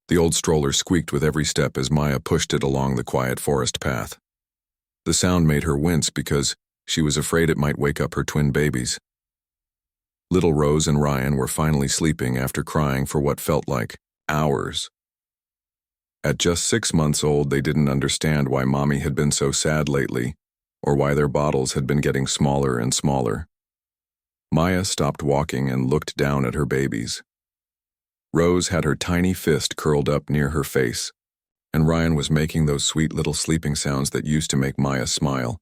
The old stroller squeaked with every step as Maya pushed it along the quiet forest path. The sound made her wince because she was afraid it might wake up her twin babies. Little Rose and Ryan were finally sleeping after crying for what felt like hours. At just 6 months old, they didn't understand why Mommy had been so sad lately, or why their bottles had been getting smaller and smaller. Maya stopped walking and looked down at her babies. Rose had her tiny fist curled up near her face, and Ryan was making those sweet little sleeping sounds that used to make Maya smile.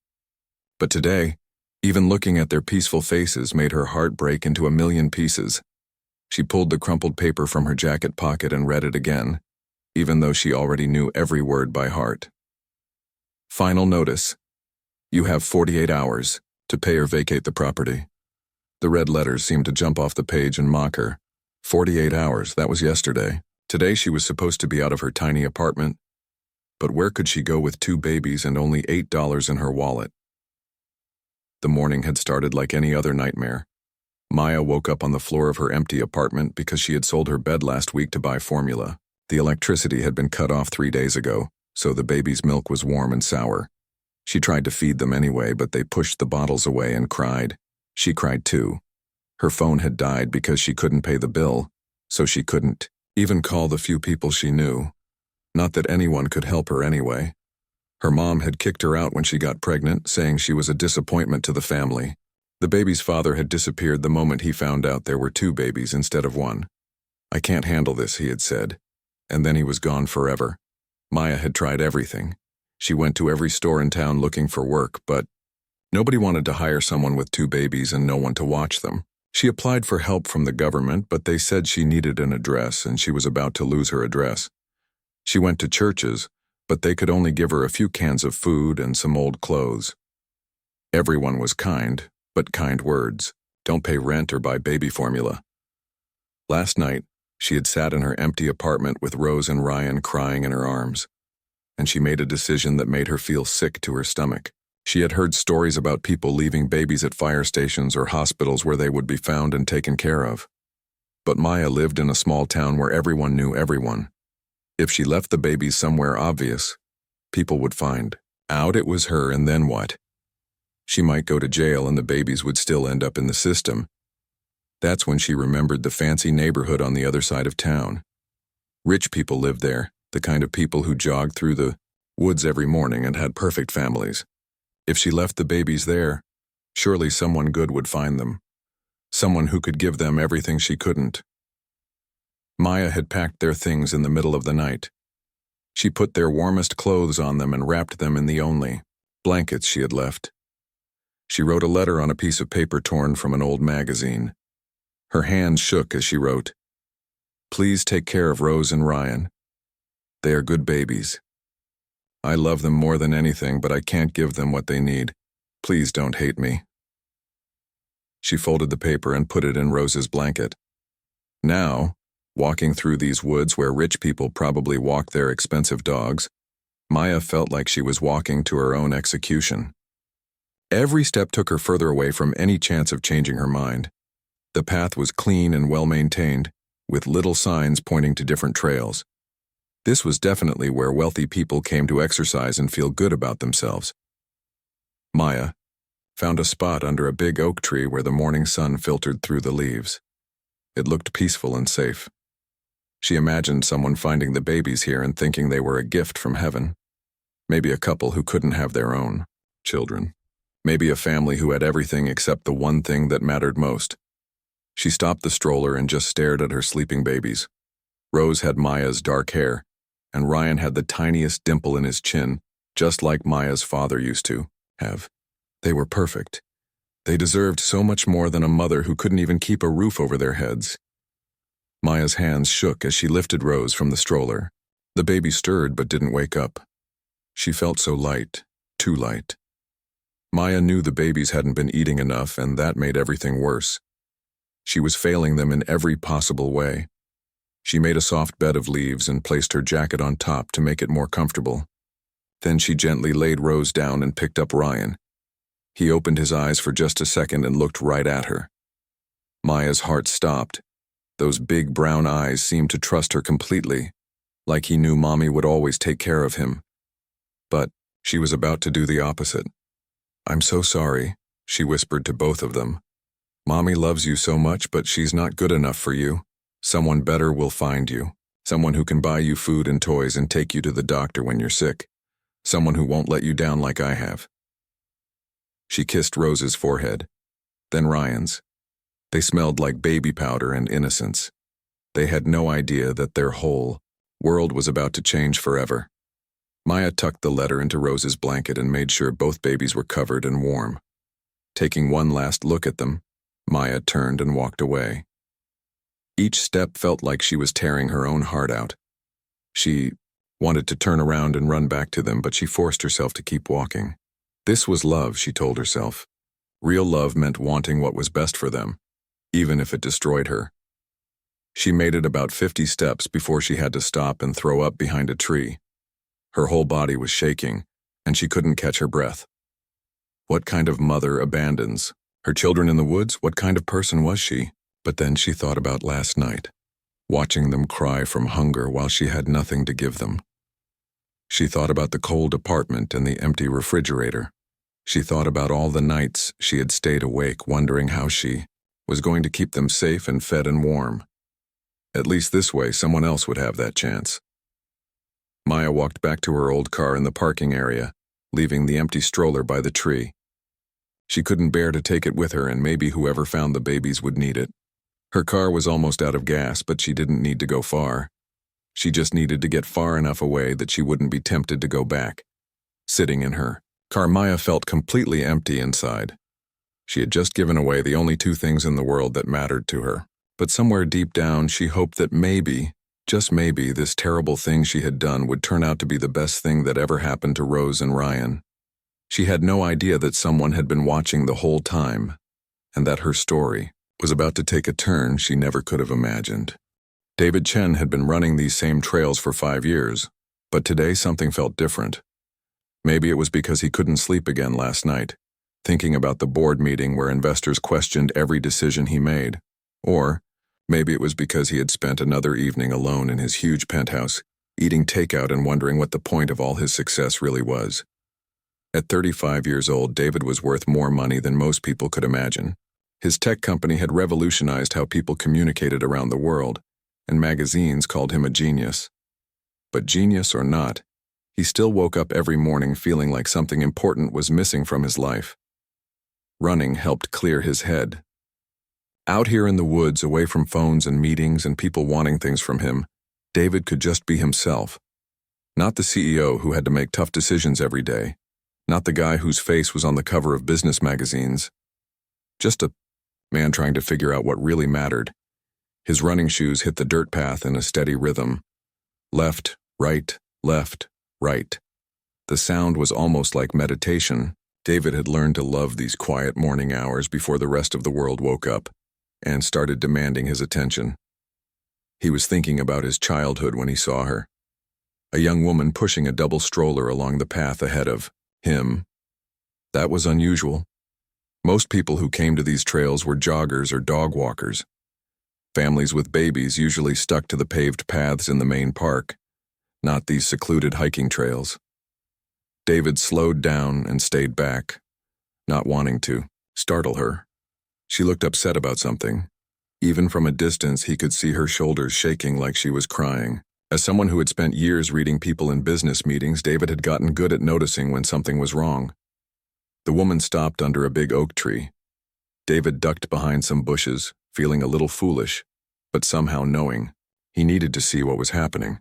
But today, even looking at their peaceful faces made her heart break into a million pieces. She pulled the crumpled paper from her jacket pocket and read it again, even though she already knew every word by heart. Final notice. You have 48 hours to pay or vacate the property. The red letters seemed to jump off the page and mock her. 48 hours, that was yesterday. Today she was supposed to be out of her tiny apartment. But where could she go with 2 babies and only $8 in her wallet? The morning had started like any other nightmare. Maya woke up on the floor of her empty apartment because she had sold her bed last week to buy formula. The electricity had been cut off 3 days ago, so the baby's milk was warm and sour. She tried to feed them anyway, but they pushed the bottles away and cried. She cried too. Her phone had died because she couldn't pay the bill, so she couldn't even call the few people she knew. Not that anyone could help her anyway. Her mom had kicked her out when she got pregnant, saying she was a disappointment to the family. The baby's father had disappeared the moment he found out there were 2 babies instead of 1. I can't handle this, he had said. And then he was gone forever. Maya had tried everything. She went to every store in town looking for work, but nobody wanted to hire someone with 2 babies and no one to watch them. She applied for help from the government, but they said she needed an address and she was about to lose her address. She went to churches, but they could only give her a few cans of food and some old clothes. Everyone was kind, but kind words. Don't pay rent or buy baby formula. Last night, she had sat in her empty apartment with Rose and Ryan crying in her arms, and she made a decision that made her feel sick to her stomach. She had heard stories about people leaving babies at fire stations or hospitals where they would be found and taken care of. But Maya lived in a small town where everyone knew everyone. If she left the babies somewhere obvious, people would find out it was her, and then what? She might go to jail and the babies would still end up in the system. That's when she remembered the fancy neighborhood on the other side of town. Rich people lived there, the kind of people who jogged through the woods every morning and had perfect families. If she left the babies there, surely someone good would find them. Someone who could give them everything she couldn't. Maya had packed their things in the middle of the night. She put their warmest clothes on them and wrapped them in the only blankets she had left. She wrote a letter on a piece of paper torn from an old magazine. Her hands shook as she wrote, "Please take care of Rose and Ryan. They are good babies. I love them more than anything, but I can't give them what they need. Please don't hate me." She folded the paper and put it in Rose's blanket. Now, walking through these woods where rich people probably walk their expensive dogs, Maya felt like she was walking to her own execution. Every step took her further away from any chance of changing her mind. The path was clean and well-maintained, with little signs pointing to different trails. This was definitely where wealthy people came to exercise and feel good about themselves. Maya found a spot under a big oak tree where the morning sun filtered through the leaves. It looked peaceful and safe. She imagined someone finding the babies here and thinking they were a gift from heaven. Maybe a couple who couldn't have their own children. Maybe a family who had everything except the one thing that mattered most. She stopped the stroller and just stared at her sleeping babies. Rose had Maya's dark hair, and Ryan had the tiniest dimple in his chin, just like Maya's father used to have. They were perfect. They deserved so much more than a mother who couldn't even keep a roof over their heads. Maya's hands shook as she lifted Rose from the stroller. The baby stirred but didn't wake up. She felt so light, too light. Maya knew the babies hadn't been eating enough, and that made everything worse. She was failing them in every possible way. She made a soft bed of leaves and placed her jacket on top to make it more comfortable. Then she gently laid Rose down and picked up Ryan. He opened his eyes for just a second and looked right at her. Maya's heart stopped. Those big brown eyes seemed to trust her completely. like he knew Mommy would always take care of him. But she was about to do the opposite. "I'm so sorry," she whispered to both of them. "Mommy loves you so much, but she's not good enough for you. Someone better will find you. Someone who can buy you food and toys and take you to the doctor when you're sick. Someone who won't let you down like I have." She kissed Rose's forehead, then Ryan's. They smelled like baby powder and innocence. They had no idea that their whole world was about to change forever. Maya tucked the letter into Rose's blanket and made sure both babies were covered and warm. Taking one last look at them, Maya turned and walked away. Each step felt like she was tearing her own heart out. She wanted to turn around and run back to them, but she forced herself to keep walking. This was love, she told herself. Real love meant wanting what was best for them, even if it destroyed her. She made it about 50 steps before she had to stop and throw up behind a tree. Her whole body was shaking, and she couldn't catch her breath. What kind of mother abandons her children in the woods? What kind of person was she? But then she thought about last night, watching them cry from hunger while she had nothing to give them. She thought about the cold apartment and the empty refrigerator. She thought about all the nights she had stayed awake wondering how she was going to keep them safe and fed and warm. At least this way, someone else would have that chance. Maya walked back to her old car in the parking area, leaving the empty stroller by the tree. She couldn't bear to take it with her, and maybe whoever found the babies would need it. Her car was almost out of gas, but she didn't need to go far. She just needed to get far enough away that she wouldn't be tempted to go back. Sitting in her car, Maya felt completely empty inside. She had just given away the only two things in the world that mattered to her. But somewhere deep down, she hoped that maybe, just maybe, this terrible thing she had done would turn out to be the best thing that ever happened to Rose and Ryan. She had no idea that someone had been watching the whole time, and that her story was about to take a turn she never could have imagined. David Chen had been running these same trails for 5 years, but today something felt different. Maybe it was because he couldn't sleep again last night, thinking about the board meeting where investors questioned every decision he made. Or maybe it was because he had spent another evening alone in his huge penthouse, eating takeout and wondering what the point of all his success really was. At 35 years old, David was worth more money than most people could imagine. His tech company had revolutionized how people communicated around the world, and magazines called him a genius. But genius or not, he still woke up every morning feeling like something important was missing from his life. Running helped clear his head. Out here in the woods, away from phones and meetings and people wanting things from him, David could just be himself. Not the CEO who had to make tough decisions every day. Not the guy whose face was on the cover of business magazines. Just a man trying to figure out what really mattered. His running shoes hit the dirt path in a steady rhythm. Left, right, left, right. The sound was almost like meditation. David had learned to love these quiet morning hours before the rest of the world woke up and started demanding his attention. He was thinking about his childhood when he saw her. A young woman pushing a double stroller along the path ahead of him. That was unusual. Most people who came to these trails were joggers or dog walkers. Families with babies usually stuck to the paved paths in the main park, not these secluded hiking trails. David slowed down and stayed back, not wanting to startle her. She looked upset about something. Even from a distance, he could see her shoulders shaking like she was crying. As someone who had spent years reading people in business meetings, David had gotten good at noticing when something was wrong. The woman stopped under a big oak tree. David ducked behind some bushes, feeling a little foolish, but somehow knowing he needed to see what was happening.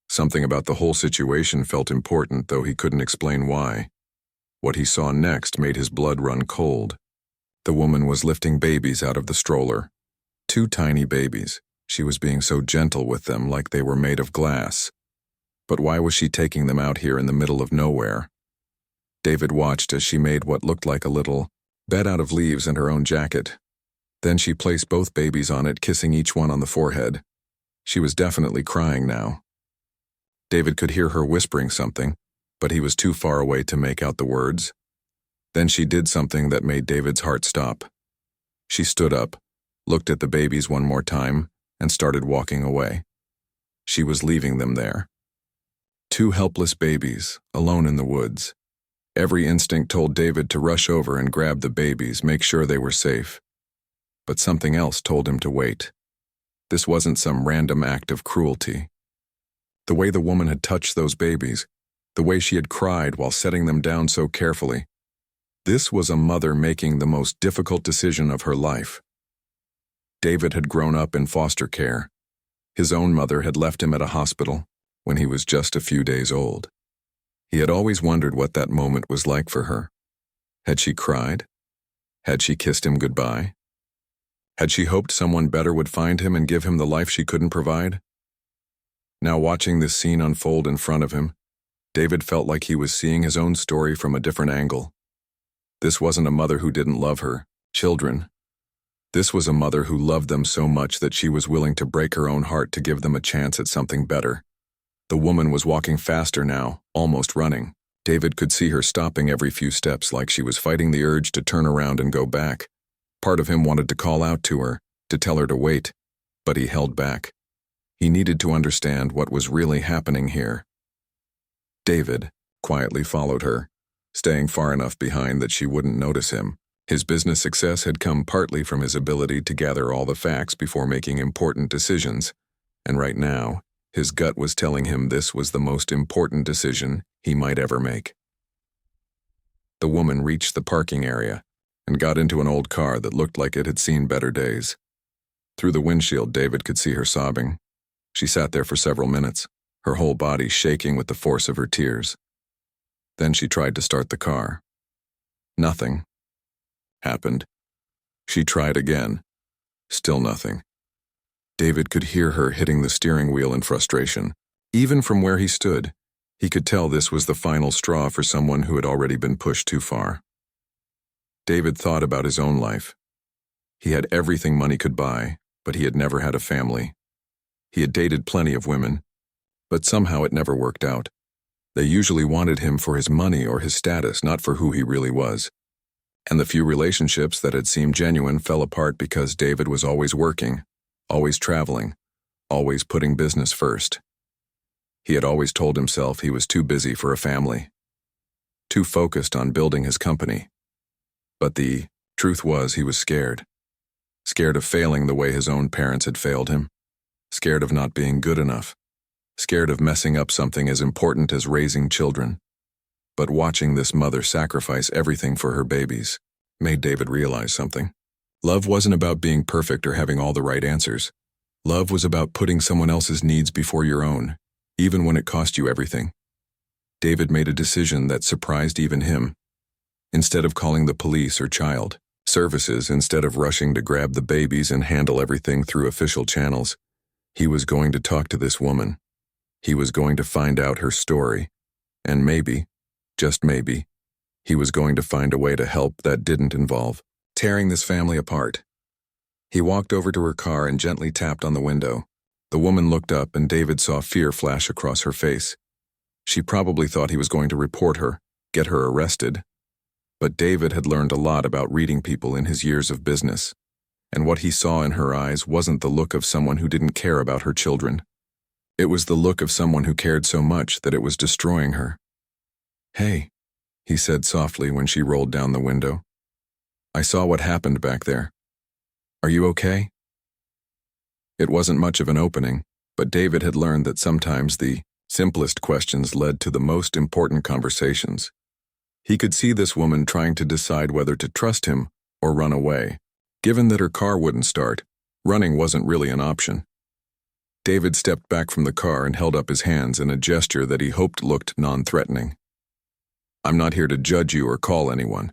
Something about the whole situation felt important, though he couldn't explain why. What he saw next made his blood run cold. The woman was lifting babies out of the stroller. 2 tiny babies. She was being so gentle with them, like they were made of glass. But why was she taking them out here in the middle of nowhere? David watched as she made what looked like a little bed out of leaves and her own jacket. Then she placed both babies on it, kissing each one on the forehead. She was definitely crying now. David could hear her whispering something, but he was too far away to make out the words. Then she did something that made David's heart stop. She stood up, looked at the babies one more time, and started walking away. She was leaving them there. Two helpless babies, alone in the woods. Every instinct told David to rush over and grab the babies, make sure they were safe. But something else told him to wait. This wasn't some random act of cruelty. The way the woman had touched those babies, the way she had cried while setting them down so carefully, this was a mother making the most difficult decision of her life. David had grown up in foster care. His own mother had left him at a hospital when he was just a few days old. He had always wondered what that moment was like for her. Had she cried? Had she kissed him goodbye? Had she hoped someone better would find him and give him the life she couldn't provide? Now, watching this scene unfold in front of him, David felt like he was seeing his own story from a different angle. This wasn't a mother who didn't love her children. This was a mother who loved them so much that she was willing to break her own heart to give them a chance at something better. The woman was walking faster now, almost running. David could see her stopping every few steps like she was fighting the urge to turn around and go back. Part of him wanted to call out to her, to tell her to wait, but he held back. He needed to understand what was really happening here. David quietly followed her, staying far enough behind that she wouldn't notice him. His business success had come partly from his ability to gather all the facts before making important decisions, and right now, his gut was telling him this was the most important decision he might ever make. The woman reached the parking area and got into an old car that looked like it had seen better days. Through the windshield, David could see her sobbing. She sat there for several minutes, her whole body shaking with the force of her tears. Then she tried to start the car. Nothing happened. She tried again. Still nothing. David could hear her hitting the steering wheel in frustration. Even from where he stood, he could tell this was the final straw for someone who had already been pushed too far. David thought about his own life. He had everything money could buy, but he had never had a family. He had dated plenty of women, but somehow it never worked out. They usually wanted him for his money or his status, not for who he really was. And the few relationships that had seemed genuine fell apart because David was always working, always traveling, always putting business first. He had always told himself he was too busy for a family, too focused on building his company. But the truth was he was scared. Scared of failing the way his own parents had failed him. Scared of not being good enough. Scared of messing up something as important as raising children. But watching this mother sacrifice everything for her babies made David realize something. Love wasn't about being perfect or having all the right answers. Love was about putting someone else's needs before your own, even when it cost you everything. David made a decision that surprised even him. Instead of calling the police or child services, instead of rushing to grab the babies and handle everything through official channels, he was going to talk to this woman. He was going to find out her story, and maybe, just maybe, he was going to find a way to help that didn't involve tearing this family apart. He walked over to her car and gently tapped on the window. The woman looked up and David saw fear flash across her face. She probably thought he was going to report her, get her arrested. But David had learned a lot about reading people in his years of business, and what he saw in her eyes wasn't the look of someone who didn't care about her children. It was the look of someone who cared so much that it was destroying her. "Hey," he said softly when she rolled down the window. "I saw what happened back there. Are you okay?" It wasn't much of an opening, but David had learned that sometimes the simplest questions led to the most important conversations. He could see this woman trying to decide whether to trust him or run away. Given that her car wouldn't start, running wasn't really an option. David stepped back from the car and held up his hands in a gesture that he hoped looked non-threatening. "I'm not here to judge you or call anyone.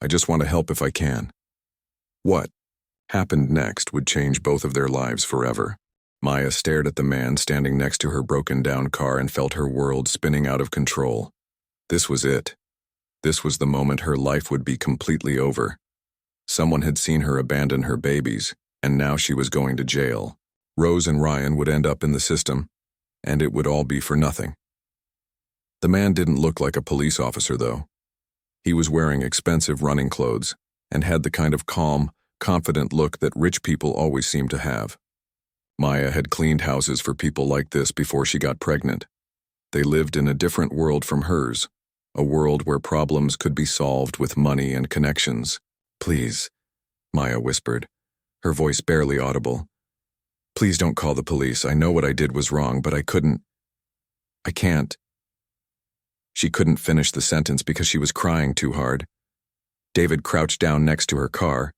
I just want to help if I can." What happened next would change both of their lives forever. Maya stared at the man standing next to her broken-down car and felt her world spinning out of control. This was it. This was the moment her life would be completely over. Someone had seen her abandon her babies, and now she was going to jail. Rose and Ryan would end up in the system, and it would all be for nothing. The man didn't look like a police officer, though. He was wearing expensive running clothes and had the kind of calm, confident look that rich people always seem to have. Maya had cleaned houses for people like this before she got pregnant. They lived in a different world from hers, a world where problems could be solved with money and connections. "Please," Maya whispered, her voice barely audible. "Please don't call the police. I know what I did was wrong, but I can't." She couldn't finish the sentence because she was crying too hard. David crouched down next to her car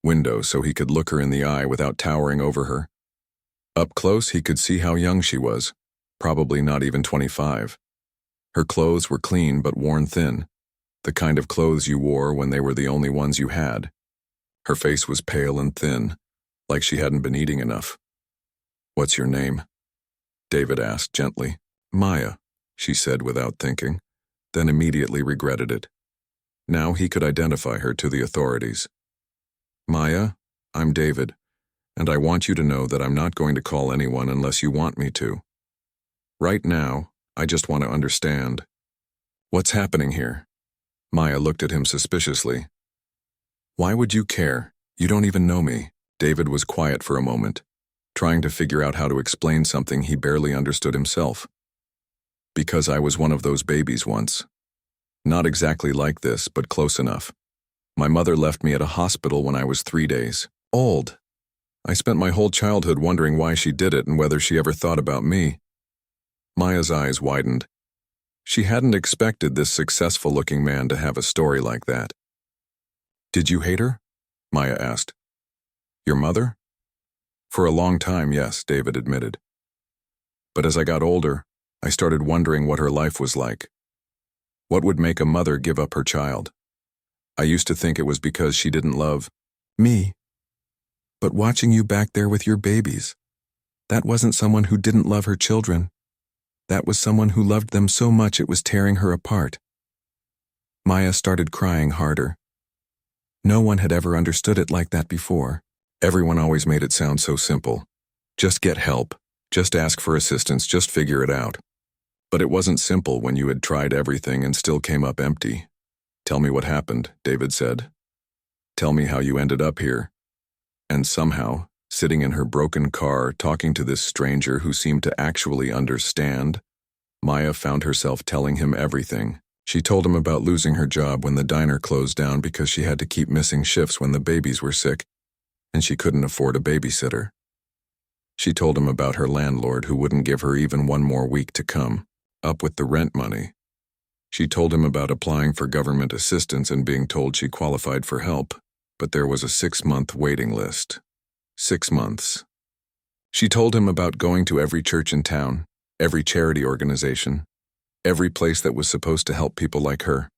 window so he could look her in the eye without towering over her. Up close, he could see how young she was, probably not even 25. Her clothes were clean but worn thin, the kind of clothes you wore when they were the only ones you had. Her face was pale and thin, like she hadn't been eating enough. "What's your name?" David asked gently. "Maya," she said without thinking, then immediately regretted it. Now he could identify her to the authorities. "Maya, I'm David, and I want you to know that I'm not going to call anyone unless you want me to. Right now, I just want to understand. What's happening here?" Maya looked at him suspiciously. "Why would you care? You don't even know me." David was quiet for a moment, trying to figure out how to explain something he barely understood himself. "Because I was one of those babies once. Not exactly like this, but close enough. My mother left me at a hospital when I was 3 days old. I spent my whole childhood wondering why she did it and whether she ever thought about me." Maya's eyes widened. She hadn't expected this successful-looking man to have a story like that. "Did you hate her?" Maya asked. "Your mother?" "For a long time, yes," David admitted. "But as I got older, I started wondering what her life was like. What would make a mother give up her child? I used to think it was because she didn't love me. But watching you back there with your babies, that wasn't someone who didn't love her children. That was someone who loved them so much it was tearing her apart." Maya started crying harder. No one had ever understood it like that before. Everyone always made it sound so simple. Just get help. Just ask for assistance. Just figure it out. But it wasn't simple when you had tried everything and still came up empty. "Tell me what happened," David said. "Tell me how you ended up here." And somehow, sitting in her broken car, talking to this stranger who seemed to actually understand, Maya found herself telling him everything. She told him about losing her job when the diner closed down because she had to keep missing shifts when the babies were sick, and she couldn't afford a babysitter. She told him about her landlord who wouldn't give her even one more week to come up with the rent money. She told him about applying for government assistance and being told she qualified for help, but there was a 6-month waiting list. 6 months. She told him about going to every church in town, every charity organization, every place that was supposed to help people like her.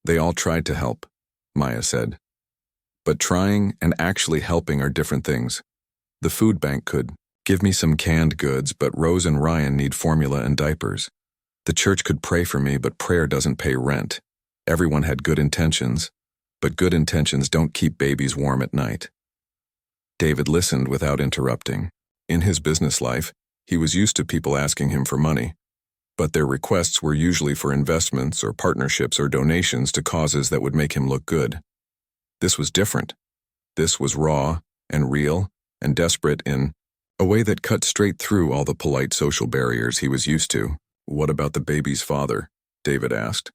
"They all tried to help," Maya said. "But trying and actually helping are different things. The food bank could give me some canned goods, but Rose and Ryan need formula and diapers. The church could pray for me, but prayer doesn't pay rent. Everyone had good intentions, but good intentions don't keep babies warm at night." David listened without interrupting. In his business life, he was used to people asking him for money, but their requests were usually for investments or partnerships or donations to causes that would make him look good. This was different. This was raw and real and desperate in a way that cut straight through all the polite social barriers he was used to. "What about the baby's father?" David asked.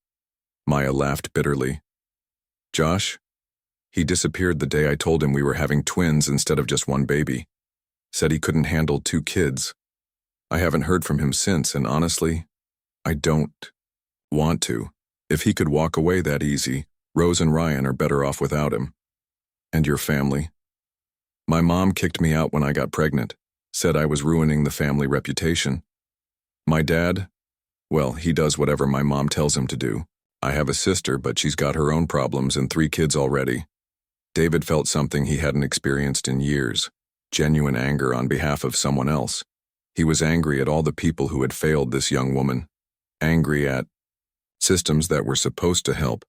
Maya laughed bitterly. "Josh? He disappeared the day I told him we were having twins instead of just one baby. Said he couldn't handle 2 kids. I haven't heard from him since, and honestly, I don't want to. If he could walk away that easy, Rose and Ryan are better off without him. And your family? My mom kicked me out when I got pregnant, said I was ruining the family reputation. My dad, well, he does whatever my mom tells him to do. I have a sister, but she's got her own problems and 3 kids already." David felt something he hadn't experienced in years, genuine anger on behalf of someone else. He was angry at all the people who had failed this young woman, angry at systems that were supposed to help,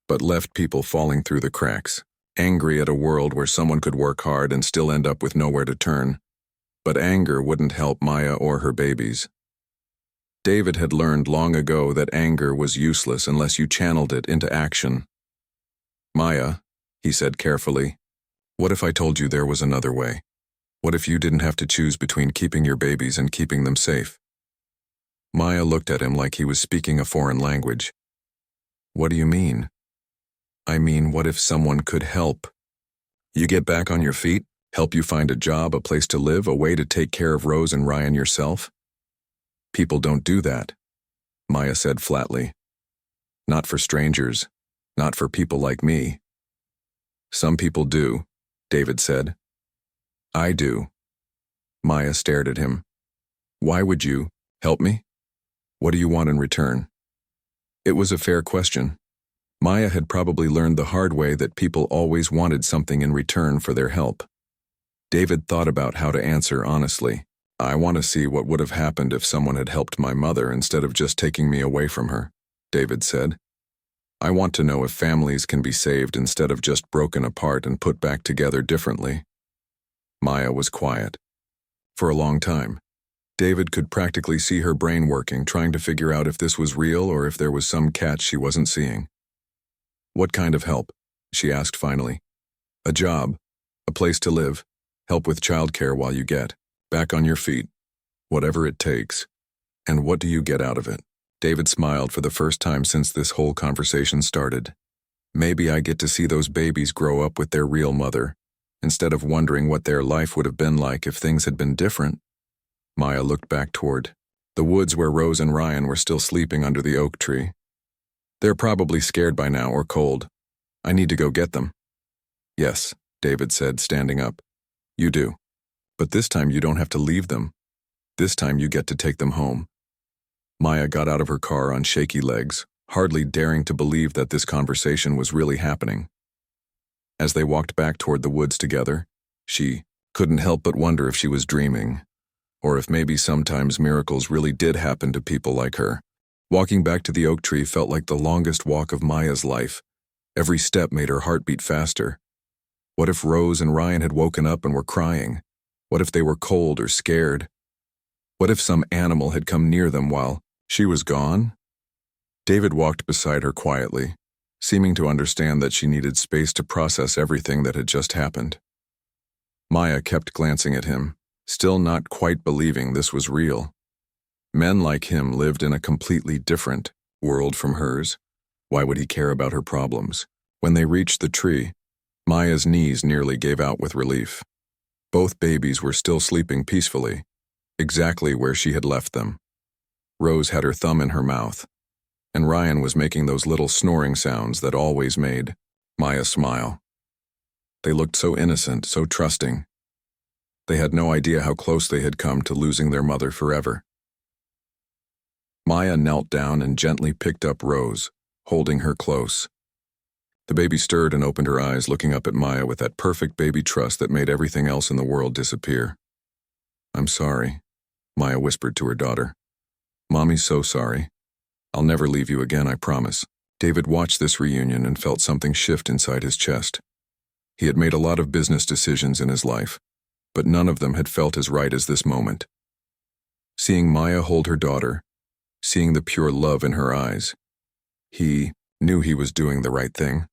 but left people falling through the cracks, angry at a world where someone could work hard and still end up with nowhere to turn. But anger wouldn't help Maya or her babies. David had learned long ago that anger was useless unless you channeled it into action. "Maya," he said carefully, "what if I told you there was another way? What if you didn't have to choose between keeping your babies and keeping them safe? Maya looked at him like he was speaking a foreign language. What do you mean? I mean, what if someone could help? You get back on your feet, help you find a job, a place to live, a way to take care of Rose and Ryan yourself? People don't do that, Maya said flatly. Not for strangers, not for people like me. Some people do, David said. I do. Maya stared at him. Why would you help me? What do you want in return? It was a fair question. Maya had probably learned the hard way that people always wanted something in return for their help. David thought about how to answer honestly. I want to see what would have happened if someone had helped my mother instead of just taking me away from her, David said. I want to know if families can be saved instead of just broken apart and put back together differently. Maya was quiet. For a long time, David could practically see her brain working, trying to figure out if this was real or if there was some catch she wasn't seeing. What kind of help? She asked finally. A job, a place to live, help with childcare while you get back on your feet, whatever it takes. And what do you get out of it? David smiled for the first time since this whole conversation started. Maybe I get to see those babies grow up with their real mother, instead of wondering what their life would have been like if things had been different. Maya looked back toward the woods where Rose and Ryan were still sleeping under the oak tree. They're probably scared by now or cold. I need to go get them. Yes, David said, standing up. You do. But this time you don't have to leave them. This time you get to take them home. Maya got out of her car on shaky legs, hardly daring to believe that this conversation was really happening. As they walked back toward the woods together, she couldn't help but wonder if she was dreaming, or if maybe sometimes miracles really did happen to people like her. Walking back to the oak tree felt like the longest walk of Maya's life. Every step made her heart beat faster. What if Rose and Ryan had woken up and were crying? What if they were cold or scared? What if some animal had come near them while she was gone? David walked beside her quietly, seeming to understand that she needed space to process everything that had just happened. Maya kept glancing at him, still not quite believing this was real. Men like him lived in a completely different world from hers. Why would he care about her problems? When they reached the tree, Maya's knees nearly gave out with relief. Both babies were still sleeping peacefully, exactly where she had left them. Rose had her thumb in her mouth, and Ryan was making those little snoring sounds that always made Maya smile. They looked so innocent, so trusting. They had no idea how close they had come to losing their mother forever. Maya knelt down and gently picked up Rose, holding her close. The baby stirred and opened her eyes, looking up at Maya with that perfect baby trust that made everything else in the world disappear. I'm sorry, Maya whispered to her daughter. Mommy's so sorry. I'll never leave you again, I promise. David watched this reunion and felt something shift inside his chest. He had made a lot of business decisions in his life, but none of them had felt as right as this moment. Seeing Maya hold her daughter, seeing the pure love in her eyes, he knew he was doing the right thing.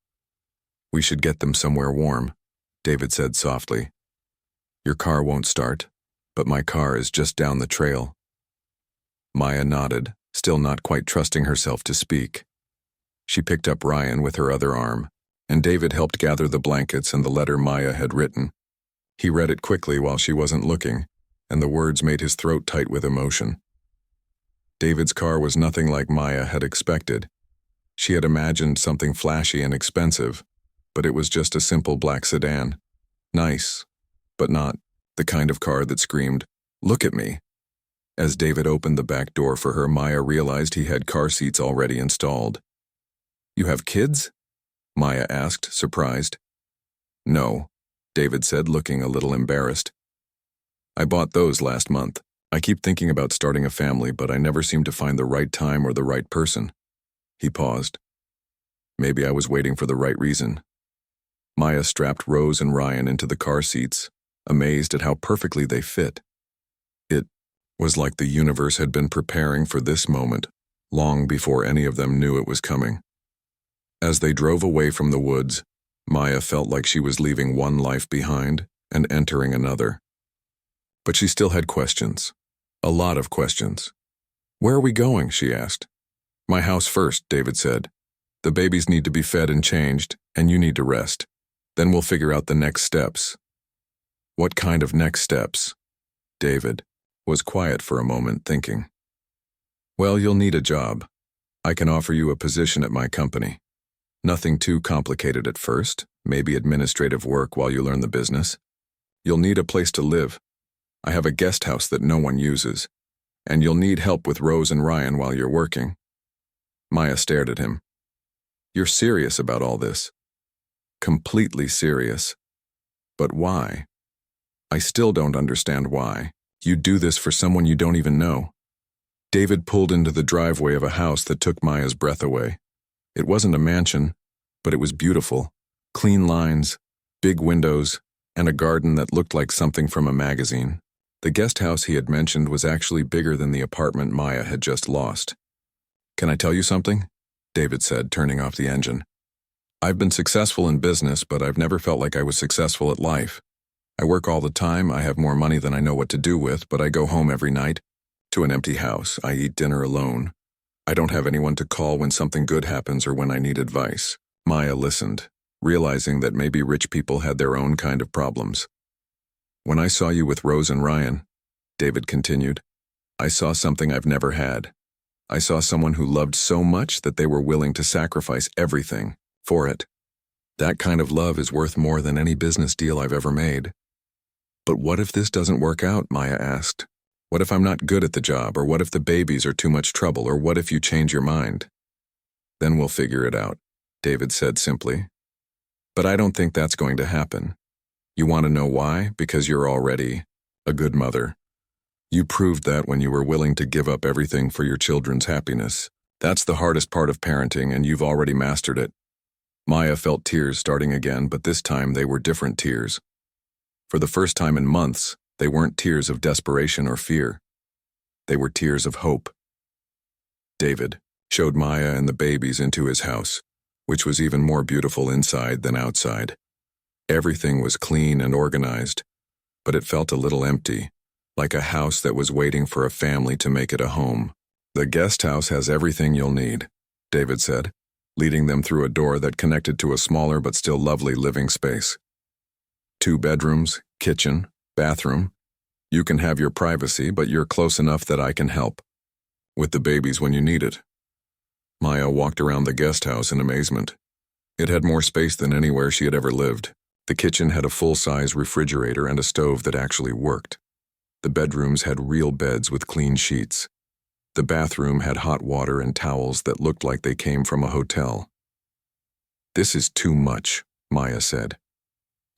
We should get them somewhere warm, David said softly. Your car won't start, but my car is just down the trail. Maya nodded, still not quite trusting herself to speak. She picked up Ryan with her other arm, and David helped gather the blankets and the letter Maya had written. He read it quickly while she wasn't looking, and the words made his throat tight with emotion. David's car was nothing like Maya had expected. She had imagined something flashy and expensive, but it was just a simple black sedan. Nice, but not the kind of car that screamed, "Look at me." As David opened the back door for her, Maya realized he had car seats already installed. You have kids? Maya asked, surprised. No, David said, looking a little embarrassed. I bought those last month. I keep thinking about starting a family, but I never seem to find the right time or the right person. He paused. Maybe I was waiting for the right reason. Maya strapped Rose and Ryan into the car seats, amazed at how perfectly they fit. It was like the universe had been preparing for this moment, long before any of them knew it was coming. As they drove away from the woods, Maya felt like she was leaving one life behind and entering another. But she still had questions. A lot of questions. "Where are we going?" she asked. "My house first," David said. "The babies need to be fed and changed, and you need to rest. Then we'll figure out the next steps." "What kind of next steps?" David was quiet for a moment, thinking. "Well, you'll need a job. I can offer you a position at my company. Nothing too complicated at first, maybe administrative work while you learn the business. You'll need a place to live. I have a guest house that no one uses. And you'll need help with Rose and Ryan while you're working." Maya stared at him. "You're serious about all this?" "Completely serious. But why?" "I still don't understand why. You do this for someone you don't even know." David pulled into the driveway of a house that took Maya's breath away. It wasn't a mansion, but it was beautiful. Clean lines, big windows, and a garden that looked like something from a magazine. The guest house he had mentioned was actually bigger than the apartment Maya had just lost. "Can I tell you something?" David said, turning off the engine. "I've been successful in business, but I've never felt like I was successful at life. I work all the time, I have more money than I know what to do with, but I go home every night to an empty house. I eat dinner alone. I don't have anyone to call when something good happens or when I need advice." Maya listened, realizing that maybe rich people had their own kind of problems. "When I saw you with Rose and Ryan," David continued, "I saw something I've never had. I saw someone who loved so much that they were willing to sacrifice everything for it. That kind of love is worth more than any business deal I've ever made." "But what if this doesn't work out?" Maya asked. "What if I'm not good at the job, or what if the babies are too much trouble, or what if you change your mind?" "Then we'll figure it out," David said simply. "But I don't think that's going to happen. You want to know why? Because you're already a good mother. You proved that when you were willing to give up everything for your children's happiness. That's the hardest part of parenting, and you've already mastered it." Maya felt tears starting again, but this time they were different tears. For the first time in months, they weren't tears of desperation or fear. They were tears of hope. David showed Maya and the babies into his house, which was even more beautiful inside than outside. Everything was clean and organized, but it felt a little empty, like a house that was waiting for a family to make it a home. "The guest house has everything you'll need," David said, leading them through a door that connected to a smaller but still lovely living space. 2 bedrooms, kitchen, bathroom. You can have your privacy, but you're close enough that I can help with the babies when you need it. Maya walked around the guest house in amazement. It had more space than anywhere she had ever lived. The kitchen had a full-size refrigerator and a stove that actually worked. The bedrooms had real beds with clean sheets. The bathroom had hot water and towels that looked like they came from a hotel. "This is too much," Maya said.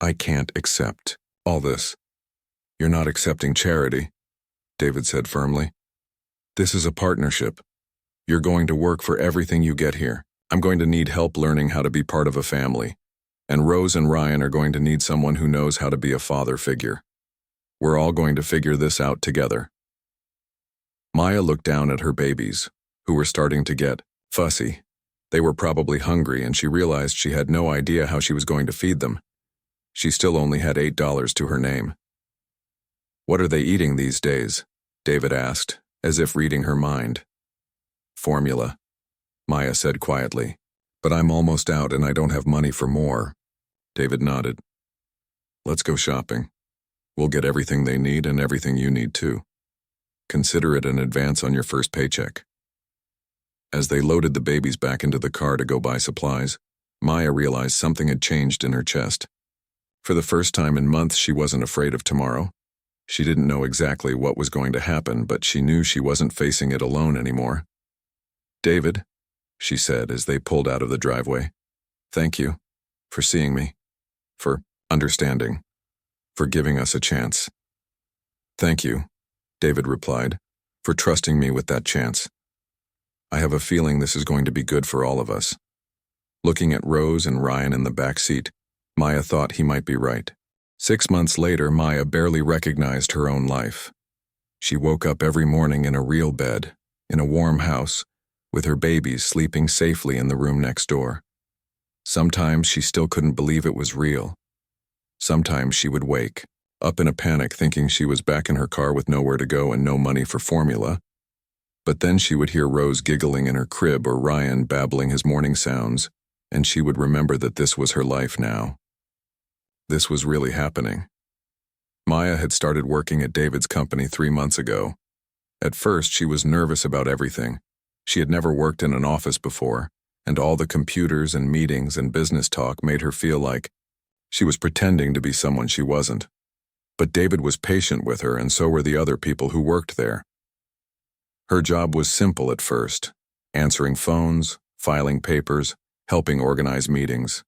"I can't accept all this." "You're not accepting charity," David said firmly. "This is a partnership. You're going to work for everything you get here. I'm going to need help learning how to be part of a family. And Rose and Ryan are going to need someone who knows how to be a father figure. We're all going to figure this out together." Maya looked down at her babies, who were starting to get fussy. They were probably hungry, and she realized she had no idea how she was going to feed them. She still only had $8 to her name. "What are they eating these days?" David asked, as if reading her mind. "Formula," Maya said quietly. "But I'm almost out and I don't have money for more." David nodded. "Let's go shopping. We'll get everything they need and everything you need too. Consider it an advance on your first paycheck." As they loaded the babies back into the car to go buy supplies, Maya realized something had changed in her chest. For the first time in months, she wasn't afraid of tomorrow. She didn't know exactly what was going to happen, but she knew she wasn't facing it alone anymore. "David," she said as they pulled out of the driveway, "thank you for seeing me, for understanding, for giving us a chance." "Thank you," David replied, "for trusting me with that chance. I have a feeling this is going to be good for all of us." Looking at Rose and Ryan in the back seat, Maya thought he might be right. 6 months later, Maya barely recognized her own life. She woke up every morning in a real bed, in a warm house, with her babies sleeping safely in the room next door. Sometimes she still couldn't believe it was real. Sometimes she would wake, up in a panic thinking she was back in her car with nowhere to go and no money for formula. But then she would hear Rose giggling in her crib or Ryan babbling his morning sounds, and she would remember that this was her life now. This was really happening. Maya had started working at David's company 3 months ago. At first, she was nervous about everything. She had never worked in an office before, and all the computers and meetings and business talk made her feel like she was pretending to be someone she wasn't. But David was patient with her, and so were the other people who worked there. Her job was simple at first: answering phones, filing papers, helping organize meetings.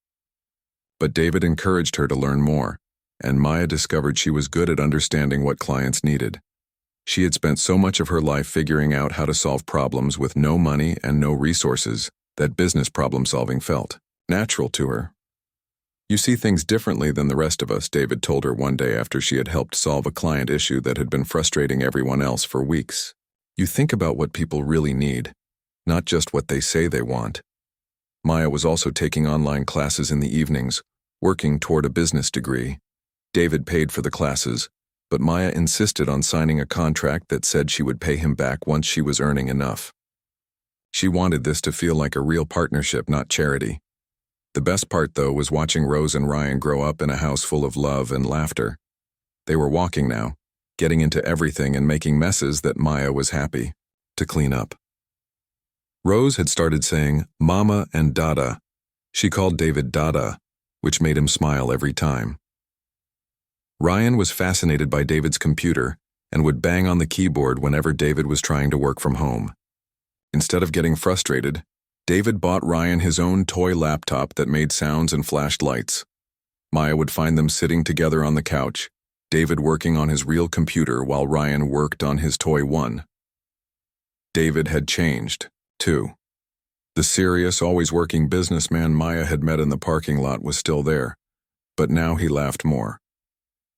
But David encouraged her to learn more, and Maya discovered she was good at understanding what clients needed. She had spent so much of her life figuring out how to solve problems with no money and no resources that business problem-solving felt natural to her. "You see things differently than the rest of us," David told her one day after she had helped solve a client issue that had been frustrating everyone else for weeks. "You think about what people really need, not just what they say they want." Maya was also taking online classes in the evenings, working toward a business degree. David paid for the classes, but Maya insisted on signing a contract that said she would pay him back once she was earning enough. She wanted this to feel like a real partnership, not charity. The best part, though, was watching Rose and Ryan grow up in a house full of love and laughter. They were walking now, getting into everything and making messes that Maya was happy to clean up. Rose had started saying Mama and Dada. She called David Dada, which made him smile every time. Ryan was fascinated by David's computer and would bang on the keyboard whenever David was trying to work from home. Instead of getting frustrated, David bought Ryan his own toy laptop that made sounds and flashed lights. Maya would find them sitting together on the couch, David working on his real computer while Ryan worked on his toy one. David had changed, too. The serious, always working businessman Maya had met in the parking lot was still there, but now he laughed more.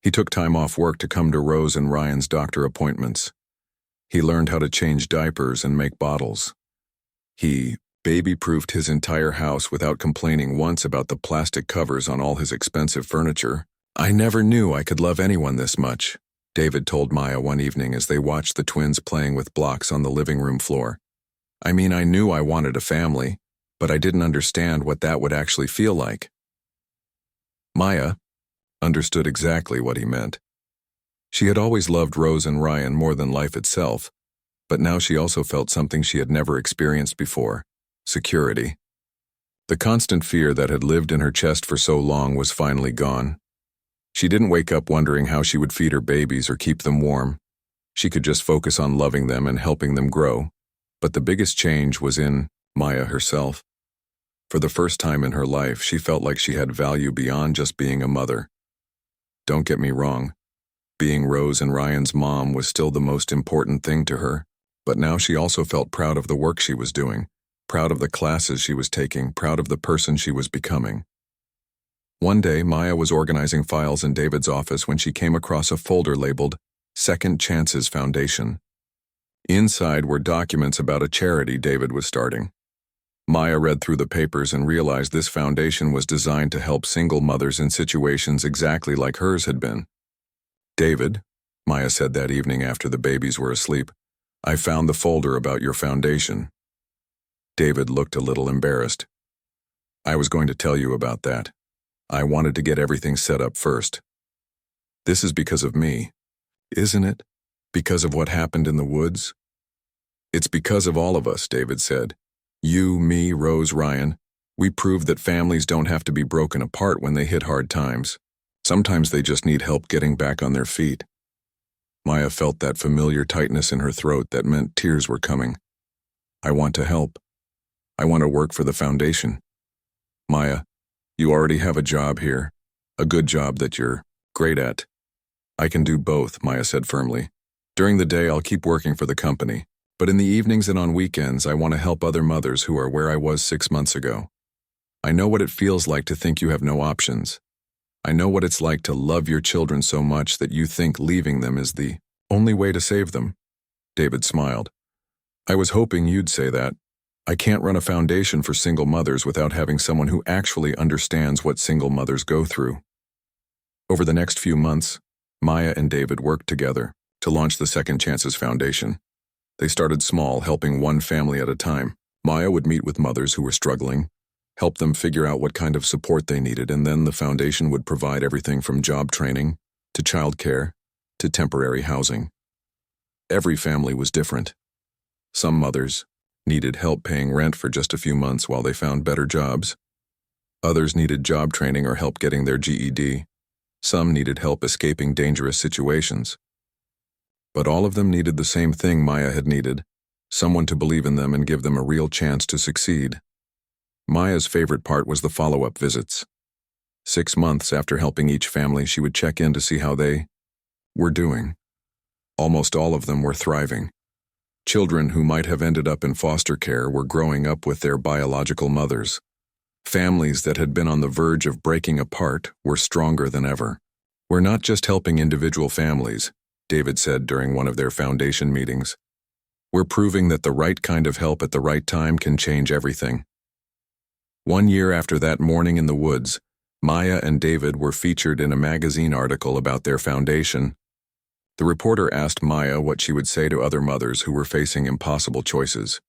He took time off work to come to Rose and Ryan's doctor appointments. He learned how to change diapers and make bottles. He baby-proofed his entire house without complaining once about the plastic covers on all his expensive furniture. "I never knew I could love anyone this much," David told Maya one evening as they watched the twins playing with blocks on the living room floor. "I mean, I knew I wanted a family, but I didn't understand what that would actually feel like." Maya understood exactly what he meant. She had always loved Rose and Ryan more than life itself, but now she also felt something she had never experienced before: security. The constant fear that had lived in her chest for so long was finally gone. She didn't wake up wondering how she would feed her babies or keep them warm. She could just focus on loving them and helping them grow. But the biggest change was in Maya herself. For the first time in her life, she felt like she had value beyond just being a mother. Don't get me wrong. Being Rose and Ryan's mom was still the most important thing to her, but now she also felt proud of the work she was doing, proud of the classes she was taking, proud of the person she was becoming. One day, Maya was organizing files in David's office when she came across a folder labeled Second Chances Foundation. Inside were documents about a charity David was starting. Maya read through the papers and realized this foundation was designed to help single mothers in situations exactly like hers had been. "David," Maya said that evening after the babies were asleep, "I found the folder about your foundation." David looked a little embarrassed. "I was going to tell you about that. I wanted to get everything set up first. This is because of me, isn't it? Because of what happened in the woods?" "It's because of all of us," David said. "You, me, Rose, Ryan. We proved that families don't have to be broken apart when they hit hard times. Sometimes they just need help getting back on their feet." Maya felt that familiar tightness in her throat that meant tears were coming. "I want to help. I want to work for the foundation." "Maya, you already have a job here, a good job that you're great at." "I can do both," Maya said firmly. "During the day, I'll keep working for the company, but in the evenings and on weekends, I want to help other mothers who are where I was 6 months ago. I know what it feels like to think you have no options. I know what it's like to love your children so much that you think leaving them is the only way to save them." David smiled. "I was hoping you'd say that. I can't run a foundation for single mothers without having someone who actually understands what single mothers go through." Over the next few months, Maya and David worked together to launch the Second Chances Foundation. They started small, helping one family at a time. Maya would meet with mothers who were struggling, help them figure out what kind of support they needed, and then the foundation would provide everything from job training to childcare to temporary housing. Every family was different. Some mothers needed help paying rent for just a few months while they found better jobs. Others needed job training or help getting their GED. Some needed help escaping dangerous situations. But all of them needed the same thing Maya had needed: someone to believe in them and give them a real chance to succeed. Maya's favorite part was the follow-up visits. 6 months after helping each family, she would check in to see how they were doing. Almost all of them were thriving. Children who might have ended up in foster care were growing up with their biological mothers. Families that had been on the verge of breaking apart were stronger than ever. "We're not just helping individual families," David said during one of their foundation meetings. "We're proving that the right kind of help at the right time can change everything." 1 year after that morning in the woods, Maya and David were featured in a magazine article about their foundation. The reporter asked Maya what she would say to other mothers who were facing impossible choices.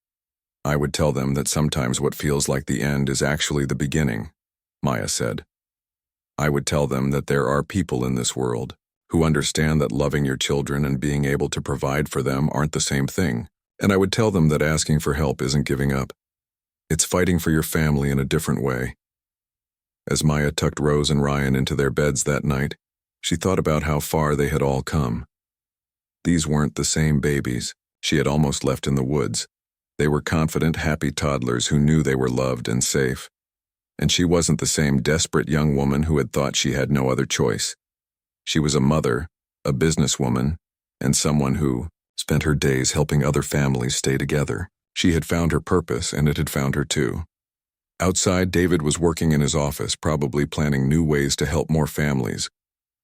"I would tell them that sometimes what feels like the end is actually the beginning," Maya said. "I would tell them that there are people in this world who understand that loving your children and being able to provide for them aren't the same thing. And I would tell them that asking for help isn't giving up. It's fighting for your family in a different way." As Maya tucked Rose and Ryan into their beds that night, she thought about how far they had all come. These weren't the same babies she had almost left in the woods. They were confident, happy toddlers who knew they were loved and safe. And she wasn't the same desperate young woman who had thought she had no other choice. She was a mother, a businesswoman, and someone who spent her days helping other families stay together. She had found her purpose, and it had found her too. Outside, David was working in his office, probably planning new ways to help more families.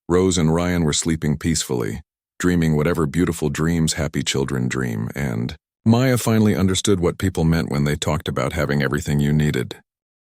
Rose and Ryan were sleeping peacefully, dreaming whatever beautiful dreams happy children dream, and Maya finally understood what people meant when they talked about having everything you needed.